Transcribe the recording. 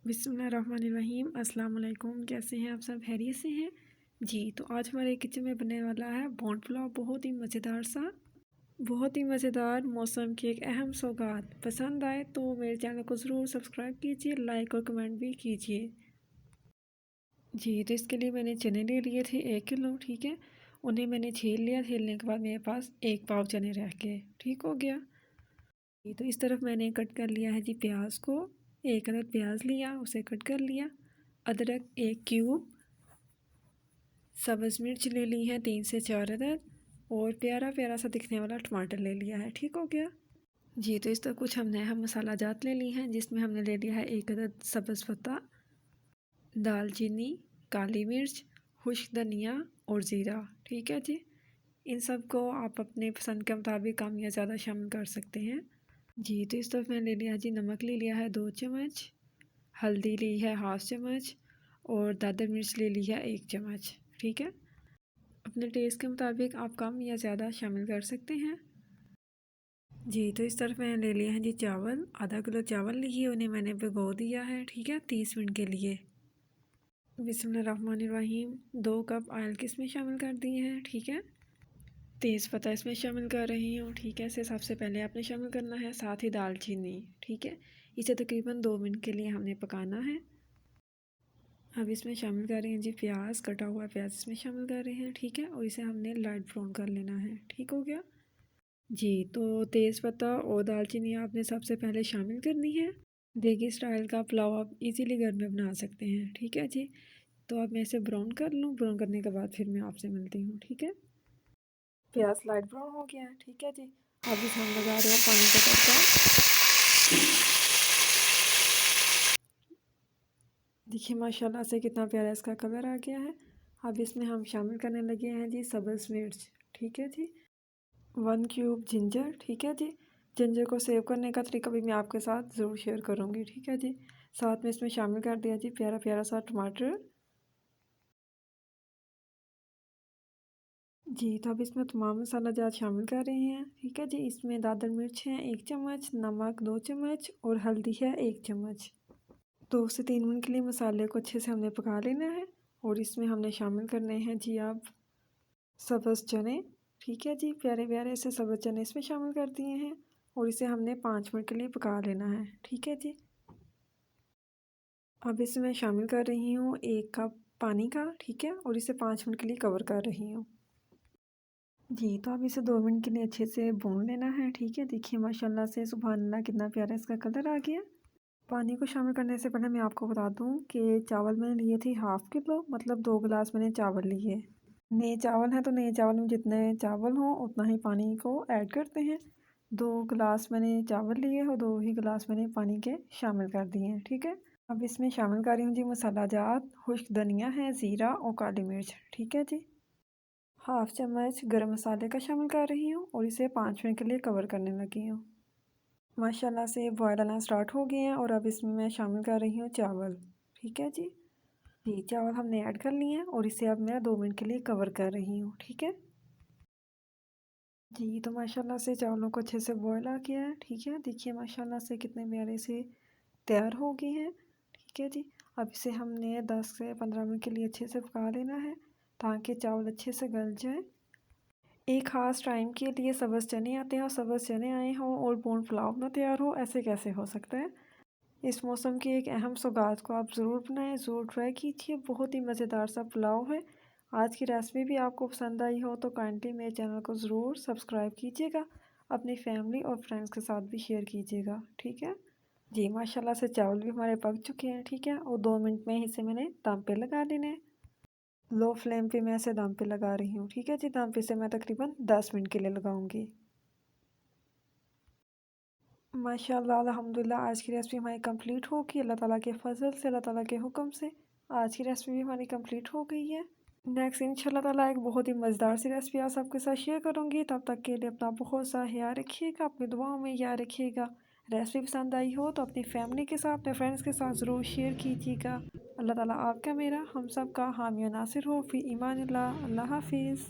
बिस्मिल्लाहिर्रहमानिर्रहीम। अस्सलाम वालेकुम। कैसे हैं आप सब? खैरियत से हैं जी। तो आज हमारे किचन में बनने वाला है बोंड पुलाव। बहुत ही मज़ेदार सा, बहुत ही मज़ेदार, मौसम की एक अहम सौगात। पसंद आए तो मेरे चैनल को ज़रूर सब्सक्राइब कीजिए, लाइक और कमेंट भी कीजिए जी। तो इसके लिए मैंने चने ले लिए थे 1 किलो, ठीक है। उन्हें मैंने छील लिया। छीलने के बाद मेरे पास 1 पाव चने रह गए, ठीक हो गया। तो इस तरफ मैंने कट कर लिया है जी प्याज को। 1 अदद प्याज लिया, उसे कट कर लिया। अदरक 1 क्यूब। सब्ज़ मिर्च ले ली है 3 से 4 अदद। और प्यारा प्यारा सा दिखने वाला टमाटर ले लिया है, ठीक हो गया जी। तो इस तरह कुछ हमने अहम मसाला जात ले ली हैं, जिसमें हमने ले लिया है 1 अदद सब्ज़ पत्ता, दालचीनी, काली मिर्च, खुश्क धनिया और ज़ीरा, ठीक है जी। इन सब को आप अपने पसंद के मुताबिक कम या ज़्यादा शामिल कर सकते हैं जी। तो इस तरफ मैंने ले लिया जी, नमक ले लिया है 2 चम्मच, हल्दी ली है 1/2 चम्मच और दादर मिर्च ले ली है 1 चम्मच, ठीक है। अपने टेस्ट के मुताबिक आप कम या ज़्यादा शामिल कर सकते हैं जी। तो इस तरफ मैंने ले लिया है जी चावल। आधा किलो चावल लिए, उन्हें मैंने भिगो दिया है, ठीक है, 30 मिनट के लिए। बिस्मिल्लाहिर्रहमानिर्रहीम। 2 कप ऑयल किसमें शामिल कर दिए हैं, ठीक है। तेज़पत्ता इसमें शामिल कर रही हूँ, ठीक है। इसे सबसे पहले आपने शामिल करना है, साथ ही दालचीनी, ठीक है। इसे तकरीबन 2 मिनट के लिए हमने पकाना है। अब इसमें शामिल कर रहे हैं जी प्याज, कटा हुआ प्याज इसमें शामिल कर रहे हैं, ठीक है। और इसे हमने लाइट ब्राउन कर लेना है, ठीक हो गया जी। तो तेज़पत्ता और दालचीनी आपने सबसे पहले शामिल करनी है। देगी स्टाइल का पुलाव आप इजीली घर में बना सकते हैं, ठीक है जी। तो अब मैं इसे ब्राउन कर लूँ। ब्राउन करने के बाद फिर मैं आपसे मिलती हूँ, ठीक है। प्याज लाइट ब्राउन हो गया है, ठीक है जी। अब इस हम लगा रहे हैं पानी का तड़का। देखिए माशाल्लाह से कितना प्यारा इसका कलर आ गया है। अब इसमें हम शामिल करने लगे हैं जी सब्ज़ मिर्च, ठीक है जी। 1 क्यूब जिंजर, ठीक है जी। जिंजर को सेव करने का तरीका भी मैं आपके साथ ज़रूर शेयर करूँगी, ठीक है जी। साथ में इसमें शामिल कर दिया जी प्यारा प्यारा सा टमाटर जी। तो अब इसमें तमाम मसाला जात शामिल कर रहे हैं, ठीक है जी। इसमें दादर मिर्च है 1 चम्मच, नमक 2 चम्मच और हल्दी है 1 चम्मच। 2 से 3 मिनट के लिए मसाले को अच्छे से हमने पका लेना है। और इसमें हमने शामिल करने हैं जी आप सब्ज़ चने, ठीक है जी। प्यारे प्यारे से सब्ज़ चने इसमें शामिल कर दिए हैं और इसे हमने 5 मिनट के लिए पका लेना है, ठीक है जी। अब इसमें शामिल कर रही हूँ 1 कप पानी का, ठीक है। और इसे 5 मिनट के लिए कवर कर रही हूँ जी। तो अब इसे 2 मिनट के लिए अच्छे से भून लेना है, ठीक है। देखिए माशाल्लाह से सुभान अल्लाह कितना प्यारा इसका कलर आ गया। पानी को शामिल करने से पहले मैं आपको बता दूं कि चावल मैंने लिए थे 1/2 किलो, मतलब 2 गिलास मैंने चावल लिए। नए चावल हैं तो नए चावल में जितने चावल हों उतना ही पानी को ऐड करते हैं। 2 गिलास मैंने चावल लिए और 2 ही गिलास मैंने पानी के शामिल कर दिए हैं, ठीक है। अब इसमें शामिल कर रही हूँ जी मसाला जात। खुश्क धनिया है, ज़ीरा और काली मिर्च, ठीक है जी। 1/2 चम्मच गरम मसाले का शामिल कर रही हूँ और इसे 5 मिनट के लिए कवर करने लगी हूँ। माशाल्लाह से बॉयल आना स्टार्ट हो गए हैं और अब इसमें मैं शामिल कर रही हूँ चावल, ठीक है जी। जी चावल हमने ऐड कर लिए हैं और इसे अब मैं 2 मिनट के लिए कवर कर रही हूँ, ठीक है जी। तो माशाल्लाह से चावलों को अच्छे से बॉयल आ गया है, ठीक है। देखिए माशाल्लाह से कितने प्यारे से तैयार हो गए हैं, ठीक है जी। अब इसे हमने 10 से 15 मिनट के लिए अच्छे से पका लेना है ताकि चावल अच्छे से गल जाए। एक ख़ास टाइम के लिए सब्ज़ चने आते हैं और सब्ज़ चने आए हों और बोंड पुलाव ना तैयार हो, ऐसे कैसे हो सकता है। इस मौसम की एक अहम सौगात को आप ज़रूर बनाएं, ज़रूर ट्राई कीजिए। बहुत ही मज़ेदार सा पुलाव है। आज की रेसिपी भी आपको पसंद आई हो तो काइंडली मेरे चैनल को ज़रूर सब्सक्राइब कीजिएगा। अपनी फैमिली और फ्रेंड्स के साथ भी शेयर कीजिएगा, ठीक है जी। माशाल्लाह से चावल भी हमारे पक चुके हैं, ठीक है। और 2 मिनट में इसे मैंने दम पे लगा देना है। लो फ्लेम पे मैं इसे दम पे लगा रही हूँ, ठीक है जी। दम पे से मैं तकरीबन 10 मिनट के लिए लगाऊंगी। माशाल्लाह अल्हम्दुलिल्लाह आज की रेसिपी हमारी कंप्लीट होगी अल्लाह ताला के फ़ज़ल से, अल्लाह ताला के हुक्म से। आज की रेसिपी भी हमारी कंप्लीट हो गई है। नेक्स्ट इंशाल्लाह ताला एक बहुत ही मज़ेदार सी रेसिपी आप सबके साथ शेयर करूँगी। तब तक के लिए अपना बहुत सा ख्याल रखिएगा, अपनी दुआओं में याद रखिएगा। रेसिपी पसंद आई हो तो अपनी फैमिली के साथ, अपने फ्रेंड्स के साथ ज़रूर शेयर कीजिएगा। अल्लाह ताला आपका, मेरा, हम सब का हामी और नासिर हो। फ़ी ईमानिल्लाह। अल्लाह हाफ़िज़।